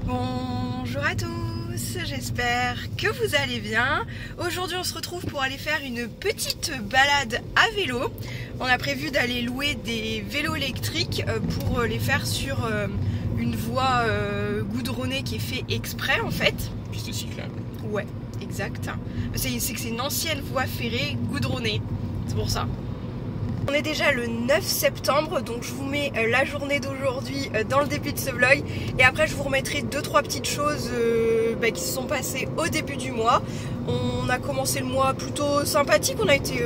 Bonjour à tous, j'espère que vous allez bien. Aujourd'hui on se retrouve pour aller faire une petite balade à vélo. On a prévu d'aller louer des vélos électriques pour les faire sur une voie goudronnée qui est fait exprès en fait. Piste cyclable. Ouais, exact. C'est que c'est une ancienne voie ferrée goudronnée, c'est pour ça. On est déjà le 9 septembre, donc je vous mets la journée d'aujourd'hui dans le début de ce vlog. Et après je vous remettrai 2-3 petites choses qui se sont passées au début du mois. On a commencé le mois plutôt sympathique, on a été...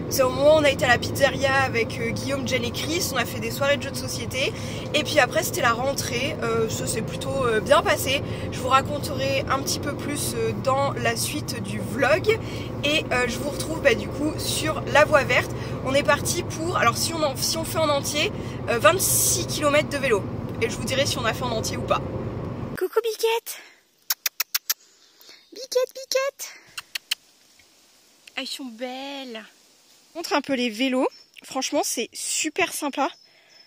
c'est au moment où on a été à la pizzeria avec Guillaume, Jen et Chris, on a fait des soirées de jeux de société. Et puis après c'était la rentrée, ça s'est plutôt bien passé. Je vous raconterai un petit peu plus dans la suite du vlog. Et je vous retrouve du coup sur la voie verte. On est parti pour, alors si on fait en entier, 26 km de vélo. Et je vous dirai si on a fait en entier ou pas. Coucou Biquette. Biquette. Ah, ils sont belles. Je montre un peu les vélos. Franchement, c'est super sympa.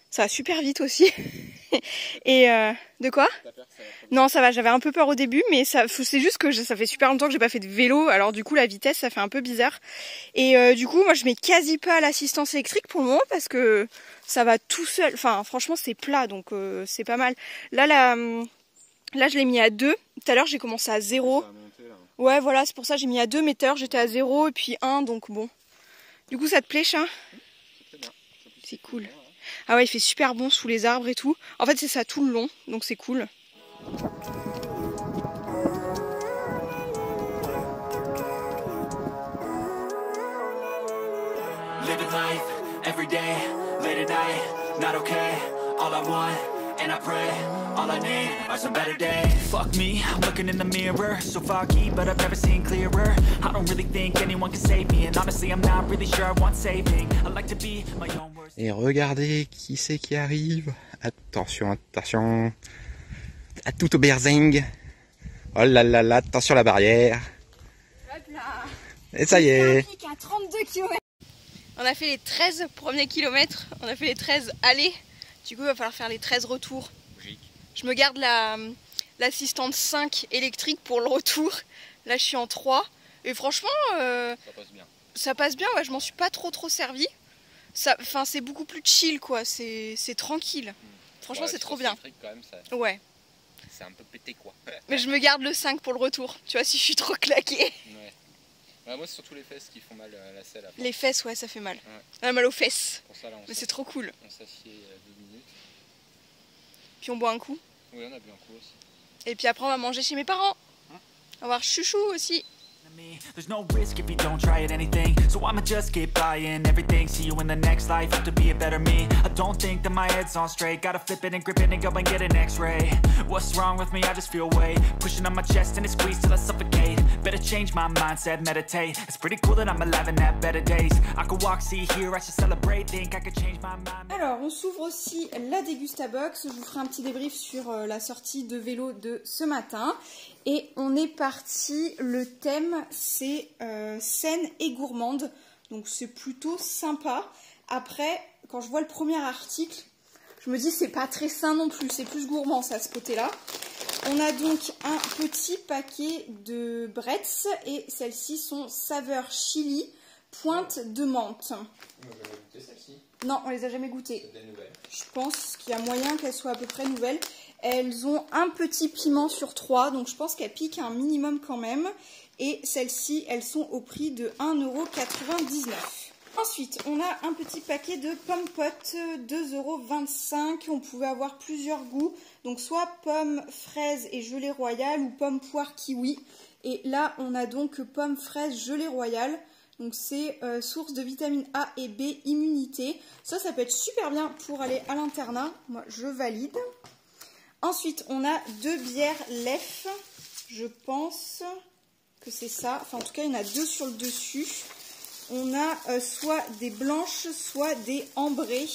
Ça va super vite aussi. Et de quoi? Non, ça va, j'avais un peu peur au début, mais c'est juste que ça fait super longtemps que j'ai pas fait de vélo, alors du coup la vitesse ça fait un peu bizarre. Et du coup moi je mets quasi pas l'assistance électrique pour le moment parce que ça va tout seul, enfin franchement c'est plat donc c'est pas mal. Là je l'ai mis à 2, tout à l'heure j'ai commencé à 0. Ouais voilà, c'est pour ça que j'ai mis à 2, mais tout à l'heure j'étais à 0 et puis 1, donc bon. Du coup ça te plaît chat? C'est cool. Ah ouais, il fait super bon sous les arbres et tout. En fait, c'est ça tout le long, donc c'est cool. Living life, every day, late at night, not okay. All I want, and I pray, all I need are some better days. Fuck me, I'm looking in the mirror, so foggy, but I've never seen clearer. I don't really think anyone can save me, and honestly, I'm not really sure I want saving. I like to be my own worst. Et regardez qui c'est qui arrive. Attention, attention. À tout au berzing. Oh là là là, attention à la barrière. Hop là. Et ça y est. À 32 km. On a fait les 13 premiers kilomètres, on a fait les 13 allées. Du coup, il va falloir faire les 13 retours. Logique. Je me garde l'assistante 5 électrique pour le retour. Là, je suis en 3. Et franchement, ça passe bien. Ça passe bien, ouais, je m'en suis pas trop servi. Enfin, c'est beaucoup plus chill, quoi. C'est tranquille. Franchement, ouais, c'est trop bien. Quand même, ça... Ouais. C'est un peu pété, quoi. Mais je me garde le 5 pour le retour. Tu vois, si je suis trop claquée. Ouais. Ouais, moi, c'est surtout les fesses qui font mal à la selle. Les fesses, ouais, ça fait mal. Ouais. On a mal aux fesses. Pour ça, là, mais c'est trop cool. On s'assied 2 minutes. Puis on boit un coup. Oui, on a bu un coup aussi. Et puis après, on va manger chez mes parents. On va voir chouchou aussi. There's no risk if you don't try at anything, so I'ma just keep buying everything. See you in the next life, have to be a better me. I don't think that my head's on straight, gotta flip it and grip it and go and get an x-ray. What's wrong with me? I just feel weight pushing on my chest and it squeezes till I suffocate. Better change my mindset, meditate. It's pretty cool that I'm alive and have better days. I could walk, see, hear, I should celebrate. Think I could change my mind. Alors on s'ouvre aussi la Dégustabox. Je vous ferai un petit débrief sur la sortie de vélo de ce matin. Et on est parti, le thème c'est saine et gourmande, donc c'est plutôt sympa. Après, quand je vois le premier article, je me dis c'est pas très sain non plus, c'est plus gourmand ça, ce côté-là. On a donc un petit paquet de Bretz et celles-ci sont saveur chili, pointe de menthe. On va jamais goûter celle-ci. Non, on les a jamais goûtées. C'est des nouvelles. Je pense qu'il y a moyen qu'elles soient à peu près nouvelles. Elles ont un petit piment sur 3, donc je pense qu'elles piquent un minimum quand même. Et celles-ci, elles sont au prix de 1,99 €. Ensuite, on a un petit paquet de pommes potes, 2,25 €. On pouvait avoir plusieurs goûts, donc soit pomme fraise et gelée royale ou pomme poire kiwi. Et là, on a donc pomme fraise gelée royale. Donc c'est source de vitamine A et B, immunité. Ça peut être super bien pour aller à l'internat. Moi, je valide. Ensuite, on a 2 bières Lef. Je pense que c'est ça. Enfin, en tout cas, il y en a 2 sur le dessus. On a soit des blanches, soit des ambrées.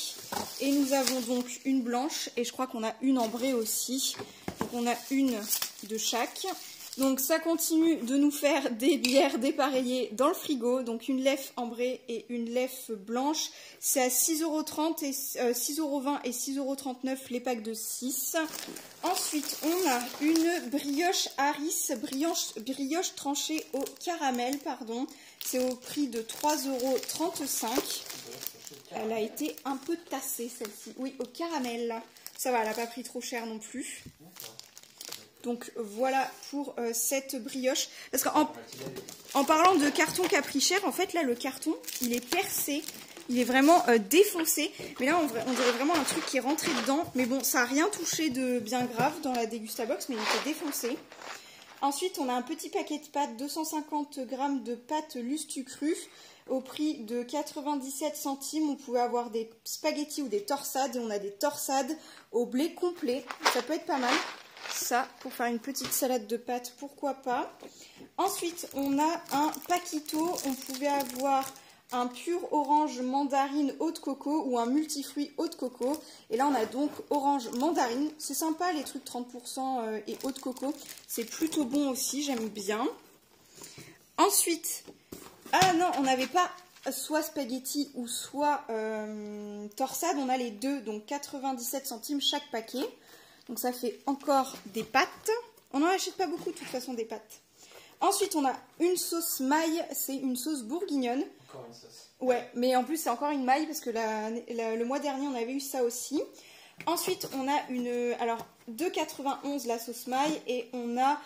Et nous avons donc une blanche et je crois qu'on a une ambrée aussi. Donc on a une de chaque. Donc ça continue de nous faire des bières dépareillées dans le frigo. Donc une lèvre ambrée et une lèvre blanche. C'est à 6,30 € et 6,20 € et 6,39 € les packs de 6. Ensuite, on a une brioche Harris, brioche tranchée au caramel, pardon. C'est au prix de 3,35 €. Elle a été un peu tassée celle-ci. Oui, au caramel. Ça va, elle n'a pas pris trop cher non plus. Donc voilà pour cette brioche. Parce qu'en parlant de carton qui a pris cher, en fait là le carton il est percé. Il est vraiment défoncé. Mais là on dirait vraiment un truc qui est rentré dedans. Mais bon, ça n'a rien touché de bien grave dans la Dégustabox, mais il était défoncé. Ensuite on a un petit paquet de pâtes, 250 g de pâtes Lustu cru. Au prix de 97 centimes, on pouvait avoir des spaghettis ou des torsades. Et on a des torsades au blé complet. Ça peut être pas mal. Ça, pour faire une petite salade de pâtes, pourquoi pas. Ensuite, on a un paquito. On pouvait avoir un pur orange mandarine haut de coco ou un multifruit haut de coco. Et là, on a donc orange mandarine. C'est sympa, les trucs 30% et haut de coco. C'est plutôt bon aussi, j'aime bien. Ensuite, ah non, on n'avait pas soit spaghetti ou soit torsade. On a les deux, donc 97 centimes chaque paquet. Donc ça fait encore des pâtes. On n'en achète pas beaucoup de toute façon des pâtes. Ensuite on a une sauce maille, c'est une sauce bourguignonne. Encore une sauce. Ouais, mais en plus c'est encore une maille parce que le mois dernier on avait eu ça aussi. Ensuite on a alors 2,91 la sauce maille et on a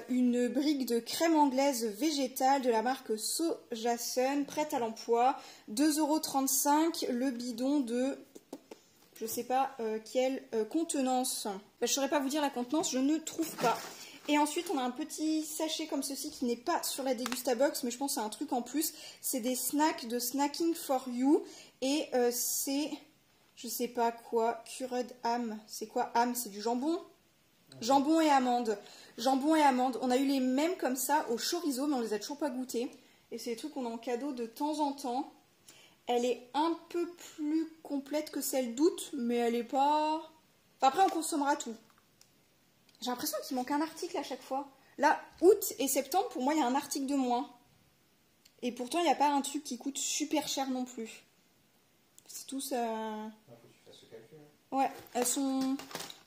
une brique de crème anglaise végétale de la marque Sojasun, prête à l'emploi. 2,35 € le bidon de... Je ne sais pas quelle contenance. Ben, je ne saurais pas vous dire la contenance, je ne trouve pas. Et ensuite, on a un petit sachet comme ceci qui n'est pas sur la Dégustabox, mais je pense que c'est un truc en plus. C'est des snacks de Snacking for You. Et c'est, je ne sais pas quoi, Cured Ham. C'est quoi ham? C'est du jambon? Jambon et amandes. Jambon et amandes. On a eu les mêmes comme ça au chorizo, mais on les a toujours pas goûtés. Et c'est des trucs qu'on a en cadeau de temps en temps. Elle est un peu plus complète que celle d'août, mais elle est pas... Enfin, après, on consommera tout. J'ai l'impression qu'il manque un article à chaque fois. Là, août et septembre, pour moi, il y a un article de moins. Et pourtant, il n'y a pas un truc qui coûte super cher non plus. C'est tout ça... Faut que tu fasses ce calcul. Ouais, elles sont...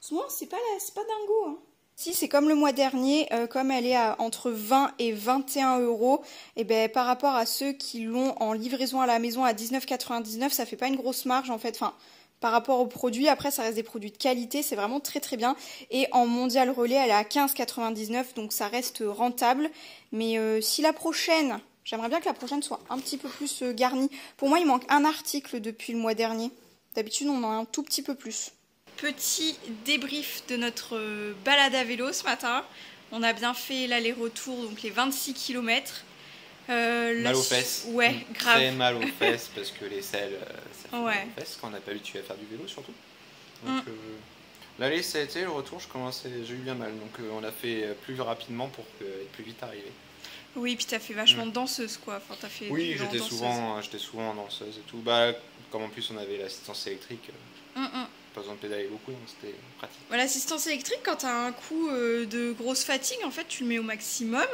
Souvent, c'est pas dingo, hein. Si c'est comme le mois dernier, comme elle est à entre 20 et 21 €, et ben par rapport à ceux qui l'ont en livraison à la maison à 19,99 €, ça fait pas une grosse marge en fait. Enfin, par rapport aux produits, après ça reste des produits de qualité, c'est vraiment très très bien. Et en mondial relais, elle est à 15,99 €, donc ça reste rentable. Mais si la prochaine, j'aimerais bien que la prochaine soit un petit peu plus garnie. Pour moi, il manque un article depuis le mois dernier. D'habitude, on en a un tout petit peu plus. Petit débrief de notre balade à vélo ce matin. On a bien fait l'aller-retour, donc les 26 km. Mal aux fesses. Ouais, grave. Très mal aux fesses parce que les selles, ça fait Ouais. mal aux fesses quand on n'a pas habitué à faire du vélo surtout. Donc l'aller ça a été, le retour j'ai eu bien mal. Donc on a fait plus rapidement pour être plus vite arrivé. Oui, puis t'as fait vachement de danseuse quoi. Enfin, t'as fait Oui, j'étais souvent en danseuse et tout. Bah, comme en plus on avait l'assistance électrique. Pas besoin de pédaler beaucoup, donc c'était pratique. L'assistance électrique, quand tu as un coup de grosse fatigue, en fait, tu le mets au maximum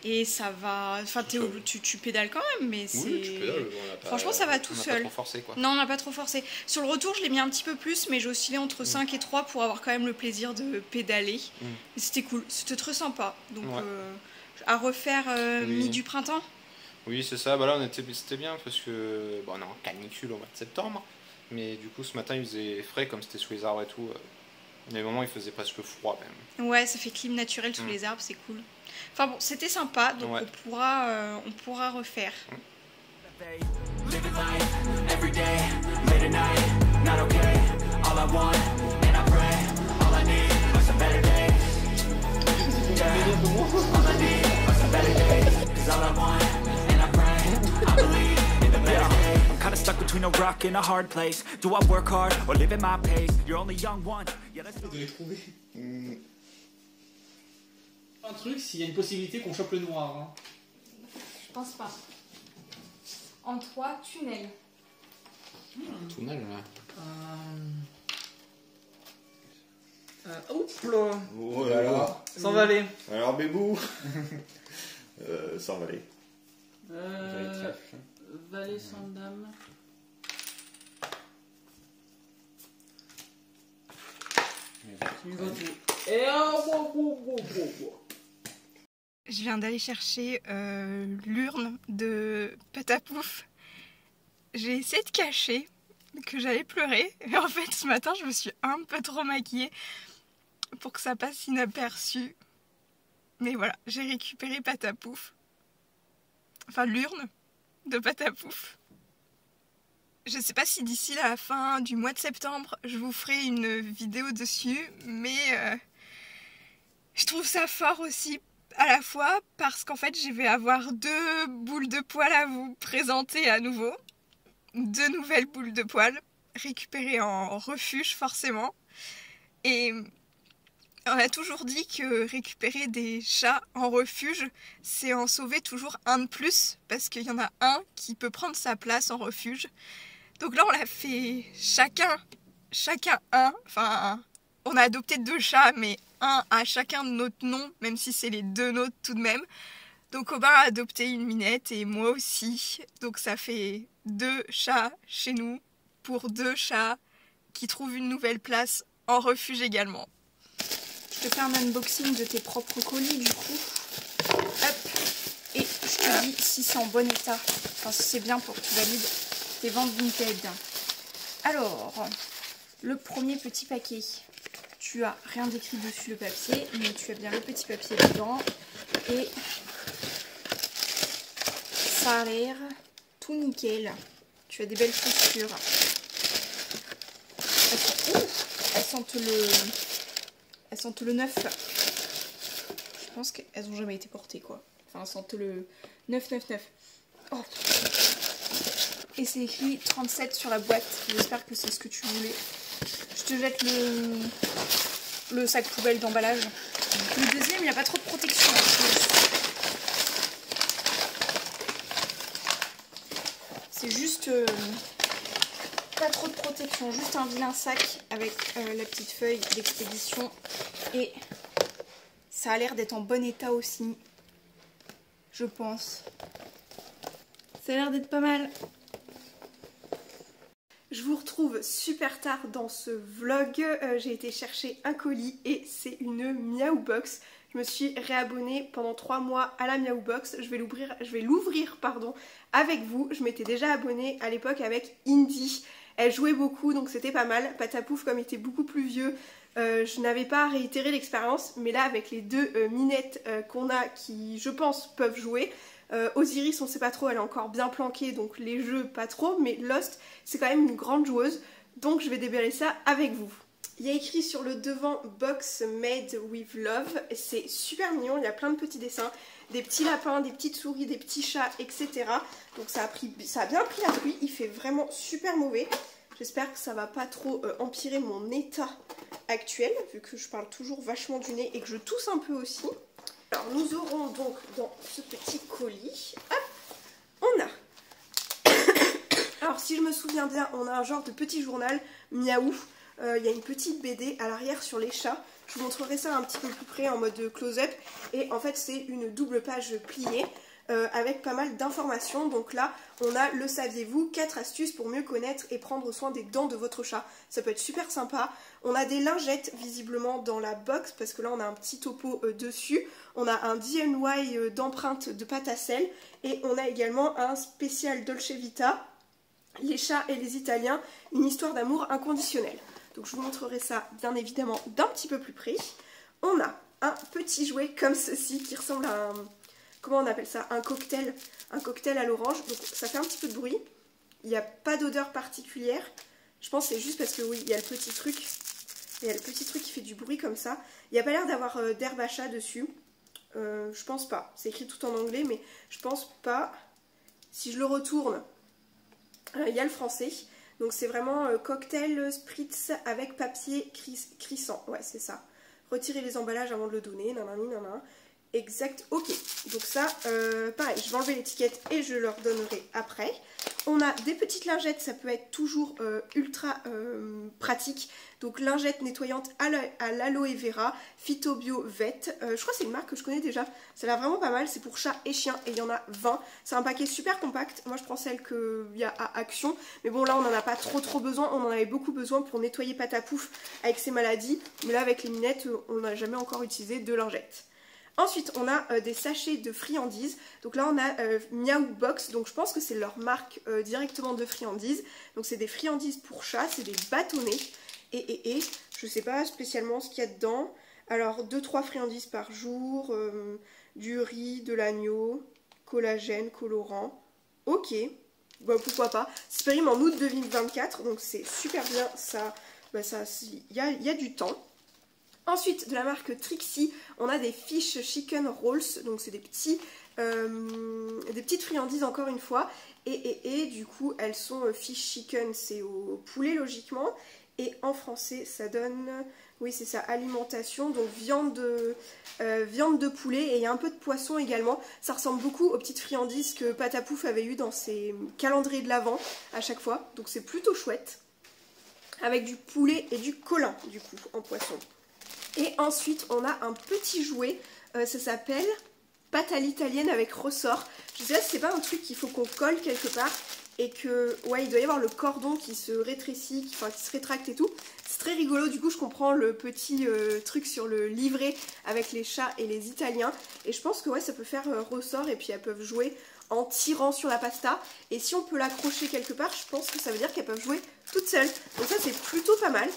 et ça va. Enfin, tu pédales quand même, mais c'est. Oui, tu pédales. Franchement, ça va tout seul. On n'a pas trop forcé, quoi. Non, on n'a pas trop forcé. Sur le retour, je l'ai mis un petit peu plus, mais j'ai oscillé entre 5 et 3 pour avoir quand même le plaisir de pédaler. Mais c'était cool, c'était très sympa. Donc, à refaire mi du printemps. Oui, c'est ça. Bah là, c'était bien parce que bon, on est en canicule au mois de septembre. Mais du coup, ce matin, il faisait frais, comme c'était sous les arbres et tout. Il y a des moments, il faisait presque froid, même. Ouais, ça fait clim naturel sous les arbres, c'est cool. Enfin bon, c'était sympa, donc on pourra refaire. Kinda stuck between a rock and a hard place. Do I work hard or live at my pace? You're only young one. Yeah, let's de les trouver. Un truc, s'il y a une possibilité qu'on chope le noir. Hein. Je pense pas. En 3 tunnels. Tunnel, là. Oups là. Oh là là. Sans valet. Alors Bébou. Sans valet. Valet sans dame. Tu vas tout. Et Je viens d'aller chercher l'urne de Patapouf. J'ai essayé de cacher que j'allais pleurer. Et en fait, ce matin, je me suis un peu trop maquillée pour que ça passe inaperçu. Mais voilà, j'ai récupéré Patapouf. Enfin, l'urne de Patapouf. Je sais pas si d'ici la fin du mois de septembre, je vous ferai une vidéo dessus, mais je trouve ça fort aussi à la fois parce qu'en fait, je vais avoir 2 boules de poils à vous présenter à nouveau. 2 nouvelles boules de poils récupérées en refuge forcément. Et on a toujours dit que récupérer des chats en refuge, c'est en sauver toujours un de plus, parce qu'il y en a un qui peut prendre sa place en refuge. Donc là, on l'a fait chacun un. Enfin, on a adopté 2 chats, mais un à chacun de notre nom, même si c'est les 2 nôtres tout de même. Donc Aubin a adopté une minette et moi aussi. Donc ça fait 2 chats chez nous pour 2 chats qui trouvent une nouvelle place en refuge également. Je te fais un unboxing de tes propres colis du coup. Hop. Et je te dis si c'est en bon état. Enfin si c'est bien pour que tu valides tes ventes Vinted. Alors, le premier petit paquet. Tu as rien d'écrit dessus le papier, mais tu as bien le petit papier dedans. Et ça a l'air tout nickel. Tu as des belles chaussures. Elles sentent le neuf. Je pense qu'elles n'ont jamais été portées quoi. Enfin, elles sentent le 999. Oh. Et c'est écrit 37 sur la boîte. J'espère que c'est ce que tu voulais. Je te jette le sac poubelle d'emballage. Le deuxième, il n'y a pas trop de protection. C'est juste pas trop de protection. Juste un vilain sac avec la petite feuille d'expédition. Et ça a l'air d'être en bon état aussi. Je pense. Ça a l'air d'être pas mal. Je vous retrouve super tard dans ce vlog. J'ai été chercher un colis et c'est une Miaou Box. Je me suis réabonnée pendant 3 mois à la Miaou Box. Je vais l'ouvrir avec vous. Je m'étais déjà abonnée à l'époque avec Indy. Elle jouait beaucoup donc c'était pas mal. Patapouf comme il était beaucoup plus vieux, je n'avais pas réitéré l'expérience. Mais là avec les 2 minettes qu'on a qui je pense peuvent jouer. Osiris on sait pas trop, elle est encore bien planquée donc les jeux pas trop, mais Lost c'est quand même une grande joueuse donc je vais déballer ça avec vous. Il y a écrit sur le devant Box Made with Love, c'est super mignon, il y a plein de petits dessins, des petits lapins, des petites souris, des petits chats, etc. Donc ça a bien pris la pluie, il fait vraiment super mauvais. J'espère que ça va pas trop empirer mon état actuel, vu que je parle toujours vachement du nez et que je tousse un peu aussi. Alors nous aurons donc dans ce petit colis, hop, on a, alors si je me souviens bien, on a un genre de petit journal Miaou, il y a une petite BD à l'arrière sur les chats, je vous montrerai ça un petit peu plus près en mode close-up, et en fait c'est une double page pliée, avec pas mal d'informations. Donc là on a le saviez-vous, 4 astuces pour mieux connaître et prendre soin des dents de votre chat. Ça peut être super sympa. On a des lingettes visiblement dans la box parce que là on a un petit topo dessus. On a un DIY d'empreinte de pâte à sel et on a également un spécial Dolce Vita, les chats et les Italiens, une histoire d'amour inconditionnel. Donc je vous montrerai ça bien évidemment d'un petit peu plus près. On a un petit jouet comme ceci qui ressemble à un... Comment on appelle ça? Un cocktail à l'orange. Donc ça fait un petit peu de bruit. Il n'y a pas d'odeur particulière. Je pense que c'est juste parce que oui, il y a le petit truc. Il y a le petit truc qui fait du bruit comme ça. Il n'y a pas l'air d'avoir d'herbe à chat dessus. Je pense pas. C'est écrit tout en anglais, mais je pense pas. Si je le retourne, il y a le français. Donc c'est vraiment cocktail spritz avec papier crissant. Ouais, c'est ça. Retirer les emballages avant de le donner. Nanani, nanana. Exact, ok. Donc ça, pareil, je vais enlever l'étiquette et je leur donnerai après. On a des petites lingettes, ça peut être toujours ultra pratique. Donc lingette nettoyante à l'aloe vera, Phytobio Vet. Je crois que c'est une marque que je connais déjà. Ça a l'air vraiment pas mal, c'est pour chat et chien et il y en a 20. C'est un paquet super compact. Moi je prends celle qu'il y a à Action. Mais bon là on n'en a pas trop besoin. On en avait beaucoup besoin pour nettoyer Patapouf avec ses maladies. Mais là avec les minettes, on n'a jamais encore utilisé de lingettes. Ensuite, on a des sachets de friandises. Donc là, on a Miaou Box. Donc je pense que c'est leur marque directement de friandises. Donc c'est des friandises pour chat, c'est des bâtonnets. Et je sais pas spécialement ce qu'il y a dedans. Alors 2-3 friandises par jour, du riz, de l'agneau, collagène, colorant. Ok, bah, pourquoi pas. C'est périm en août 2024, donc c'est super bien. Ça, bah, y a du temps. Ensuite, de la marque Trixie, on a des fish chicken rolls, donc c'est des petites friandises encore une fois, et du coup elles sont fish chicken, c'est au poulet logiquement, et en français ça donne, oui c'est ça, alimentation, donc viande de poulet, et il y a un peu de poisson également. Ça ressemble beaucoup aux petites friandises que Patapouf avait eu dans ses calendriers de l'Avent à chaque fois, donc c'est plutôt chouette, avec du poulet et du colin du coup en poisson. Et ensuite, on a un petit jouet, ça s'appelle pâte à l'italienne avec ressort. Je sais pas si c'est pas un truc qu'il faut qu'on colle quelque part et que, ouais, il doit y avoir le cordon qui se rétrécit, qui se rétracte et tout. C'est très rigolo, du coup je comprends le petit truc sur le livret avec les chats et les Italiens. Et je pense que ouais, ça peut faire ressort et puis elles peuvent jouer en tirant sur la pasta. Et si on peut l'accrocher quelque part, je pense que ça veut dire qu'elles peuvent jouer toutes seules. Donc ça c'est plutôt pas mal.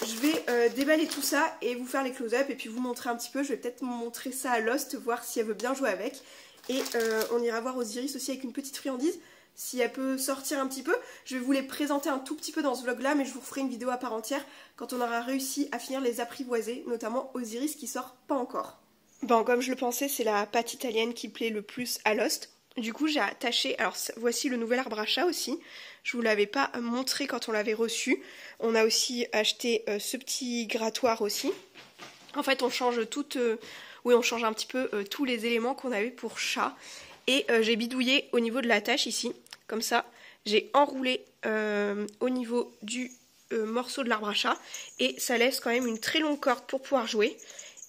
Je vais déballer tout ça et vous faire les close-up et puis vous montrer un petit peu. Je vais peut-être montrer ça à Lost, voir si elle veut bien jouer avec. Et on ira voir Osiris aussi avec une petite friandise, si elle peut sortir un petit peu. Je vais vous les présenter un tout petit peu dans ce vlog là, mais je vous ferai une vidéo à part entière quand on aura réussi à finir les apprivoiser, notamment Osiris qui sort pas encore. Bon, comme je le pensais, c'est la pâte italienne qui plaît le plus à Lost. Du coup j'ai attaché, alors voici le nouvel arbre à chat aussi, je vous l'avais pas montré quand on l'avait reçu. On a aussi acheté ce petit grattoir aussi. En fait on change on change un petit peu tous les éléments qu'on avait pour chat. Et j'ai bidouillé au niveau de l'attache ici, comme ça. J'ai enroulé au niveau du morceau de l'arbre à chat. Et ça laisse quand même une très longue corde pour pouvoir jouer.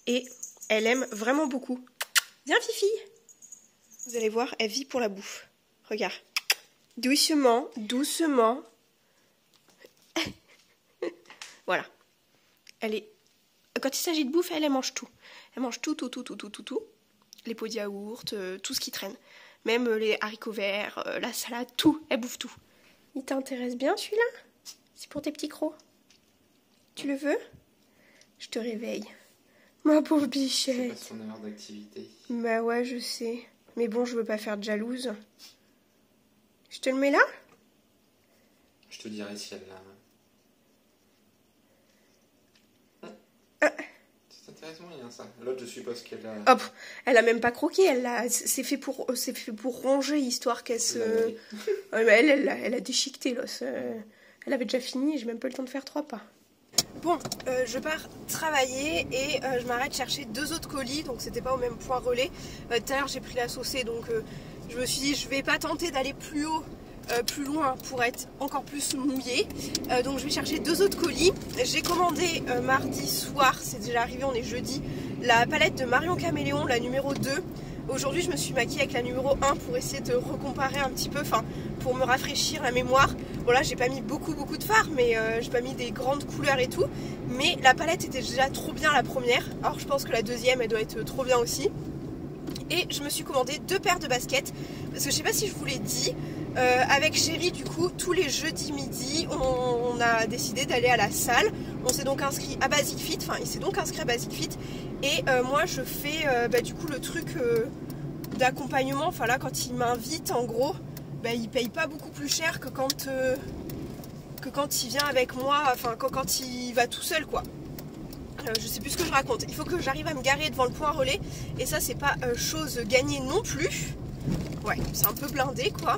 Et elle aime vraiment beaucoup. Viens Fifi! Vous allez voir, elle vit pour la bouffe. Regarde. Doucement, doucement. Voilà. Elle est... Quand il s'agit de bouffe, elle mange tout. Elle mange tout. Les pots de yaourt, tout ce qui traîne. Même les haricots verts, la salade, tout. Elle bouffe tout. Il t'intéresse bien celui-là? C'est pour tes petits crocs. Tu le veux? Je te réveille. Ma pauvre bichette. C'est pas son heure d'activité. Bah ouais, je sais. Mais bon, je veux pas faire de jalouse. Je te le mets là? Je te dirai si elle l'a... Ça t'intéresse moyen ça. L'autre, je suppose qu'elle a... Hop, elle a même pas croqué, c'est fait pour ronger, histoire qu'elle se... Ouais, mais elle a déchiqueté l'os. Elle avait déjà fini, j'ai même pas eu le temps de faire 3 pas. Bon, je pars travailler et je m'arrête chercher 2 autres colis, donc c'était pas au même point relais. Tout à l'heure j'ai pris la saucée, donc je me suis dit je vais pas tenter d'aller plus haut, plus loin pour être encore plus mouillée. Donc je vais chercher 2 autres colis. J'ai commandé mardi soir, c'est déjà arrivé, on est jeudi, la palette de Marion Caméléon, la numéro 2. Aujourd'hui je me suis maquillée avec la numéro 1 pour essayer de recomparer un petit peu, enfin pour me rafraîchir la mémoire. Bon là j'ai pas mis beaucoup de fard, mais j'ai pas mis des grandes couleurs et tout. Mais la palette était déjà trop bien la première, alors je pense que la deuxième elle doit être trop bien aussi. Et je me suis commandé 2 paires de baskets, parce que je sais pas si je vous l'ai dit, avec Chéri du coup tous les jeudis midi on a décidé d'aller à la salle. On s'est donc inscrit à Basic Fit, enfin il s'est donc inscrit à Basic Fit. Et moi je fais du coup le truc d'accompagnement, enfin là quand il m'invite en gros, il paye pas beaucoup plus cher que quand il vient avec moi, enfin quand il va tout seul quoi. Je sais plus ce que je raconte, il faut que j'arrive à me garer devant le point relais et ça c'est pas chose gagnée non plus. Ouais, c'est un peu blindé quoi.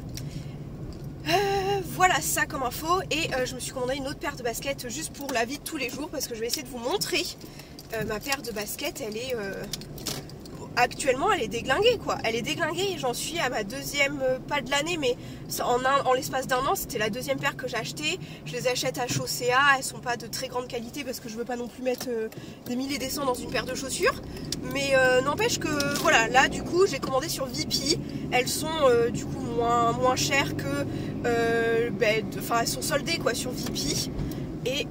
Voilà ça comme info et je me suis commandé une autre paire de baskets juste pour la vie de tous les jours parce que je vais essayer de vous montrer ma paire de baskets. Elle est actuellement elle est déglinguée quoi. Elle est déglinguée et j'en suis à ma deuxième, pas de l'année, mais en l'espace d'un an, c'était la deuxième paire que j'ai achetée. Je les achète à Chaussea, elles sont pas de très grande qualité parce que je veux pas non plus mettre des milliers et des cents dans une paire de chaussures. Mais n'empêche que voilà, là du coup j'ai commandé sur Vipy. Elles sont du coup moins chères que... elles sont soldées quoi sur Vipy. Et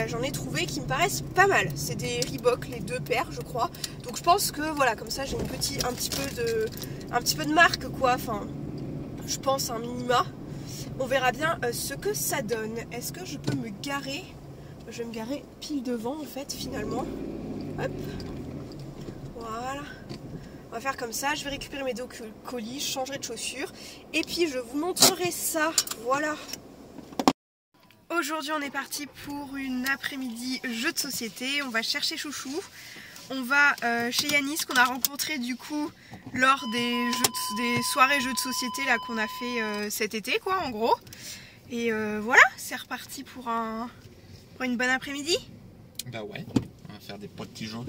j'en ai trouvé qui me paraissent pas mal. C'est des Reebok, les deux paires je crois. Donc je pense que voilà, comme ça j'ai un petit peu de marque quoi. Enfin, je pense un minima. On verra bien ce que ça donne. Est-ce que je peux me garer? Je vais me garer pile devant en fait finalement. Hop. Voilà. On va faire comme ça. Je vais récupérer mes deux colis, je changerai de chaussures. Et puis je vous montrerai ça. Voilà. Aujourd'hui on est parti pour une après-midi jeu de société, on va chercher Chouchou, on va chez Yanis qu'on a rencontré du coup lors des soirées jeux de société là qu'on a fait cet été quoi en gros. Et voilà, c'est reparti pour une bonne après-midi. Bah ouais, on va faire des petits jeux.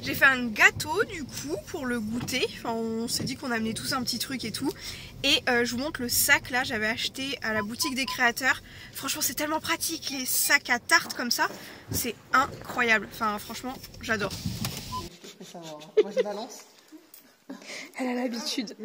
J'ai fait un gâteau du coup pour le goûter, enfin, on s'est dit qu'on amenait tous un petit truc et tout. Et je vous montre le sac là, j'avais acheté à la boutique des créateurs. Franchement c'est tellement pratique les sacs à tarte comme ça, c'est incroyable. Enfin franchement j'adore. Je peux savoir, moi je balance. Elle a l'habitude.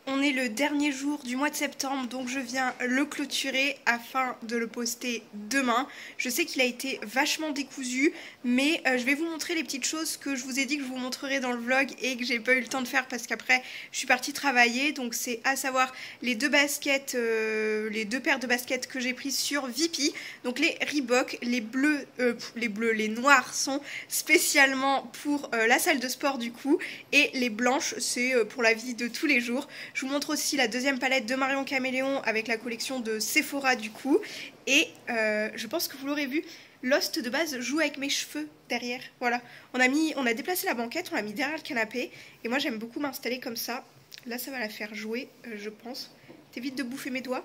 On est le dernier jour du mois de septembre, donc je viens le clôturer afin de le poster demain. Je sais qu'il a été vachement décousu, mais je vais vous montrer les petites choses que je vous ai dit que je vous montrerai dans le vlog et que j'ai pas eu le temps de faire parce qu'après je suis partie travailler. Donc c'est à savoir les deux baskets, les deux paires de baskets que j'ai prises sur Vipy. Donc les Reebok, les noirs sont spécialement pour la salle de sport du coup, et les blanches c'est pour la vie de tous les jours. Je vous montre aussi la deuxième palette de Marion Caméléon avec la collection de Sephora du coup. Et je pense que vous l'aurez vu, Lost de base joue avec mes cheveux derrière. Voilà, on a déplacé la banquette, on l'a mis derrière le canapé. Et moi j'aime beaucoup m'installer comme ça. Là ça va la faire jouer je pense. T'évites de bouffer mes doigts.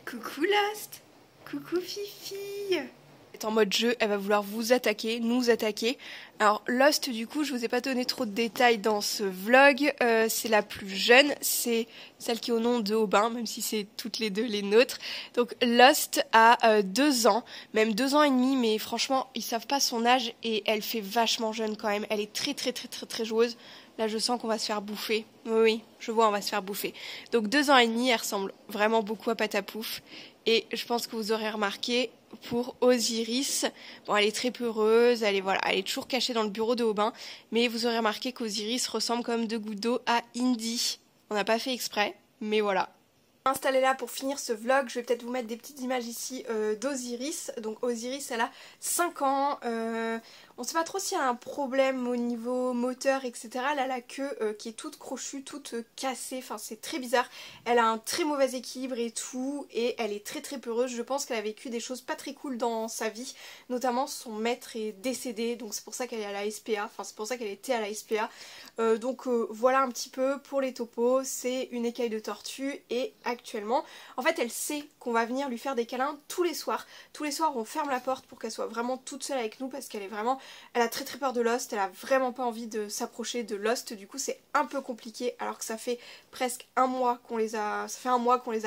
Coucou Lost. Coucou Fifi. En mode jeu, elle va vouloir vous attaquer, nous attaquer. Alors Lost du coup je vous ai pas donné trop de détails dans ce vlog, c'est la plus jeune, c'est celle qui est au nom de Aubin, même si c'est toutes les deux les nôtres. Donc Lost a 2 ans, même 2 ans et demi, mais franchement ils savent pas son âge et elle fait vachement jeune quand même, elle est très joueuse. Là je sens qu'on va se faire bouffer, oui je vois on va se faire bouffer. Donc 2 ans et demi, elle ressemble vraiment beaucoup à Patapouf. Et je pense que vous aurez remarqué pour Osiris, bon elle est très peureuse, elle est toujours cachée dans le bureau de Aubin, mais vous aurez remarqué qu'Osiris ressemble comme 2 gouttes d'eau à Indy. On n'a pas fait exprès, mais voilà. Installé là pour finir ce vlog, je vais peut-être vous mettre des petites images ici d'Osiris. Donc Osiris elle a 5 ans, on ne sait pas trop s'il y a un problème au niveau moteur etc. Elle a la queue qui est toute crochue, toute cassée, enfin c'est très bizarre. Elle a un très mauvais équilibre et tout, et elle est très peureuse. Je pense qu'elle a vécu des choses pas très cool dans sa vie, notamment son maître est décédé, donc c'est pour ça qu'elle est à la SPA, enfin c'est pour ça qu'elle était à la SPA. Donc voilà un petit peu pour les topos, c'est une écaille de tortue et actuellement, en fait elle sait qu'on va venir lui faire des câlins tous les soirs. Tous les soirs on ferme la porte pour qu'elle soit vraiment toute seule avec nous parce qu'elle est vraiment, elle a très peur de Lost, elle a vraiment pas envie de s'approcher de Lost, du coup c'est un peu compliqué alors que ça fait presque un mois qu'on les a,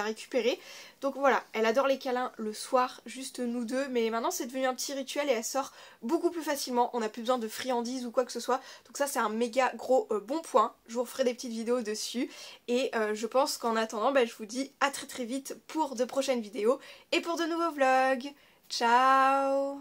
récupérés. Donc voilà, elle adore les câlins le soir, juste nous deux, mais maintenant c'est devenu un petit rituel et elle sort beaucoup plus facilement, on n'a plus besoin de friandises ou quoi que ce soit, donc ça c'est un méga gros bon point. Je vous referai des petites vidéos dessus et je pense qu'en attendant je vous dis à très vite pour de prochaines vidéos et pour de nouveaux vlogs. Ciao.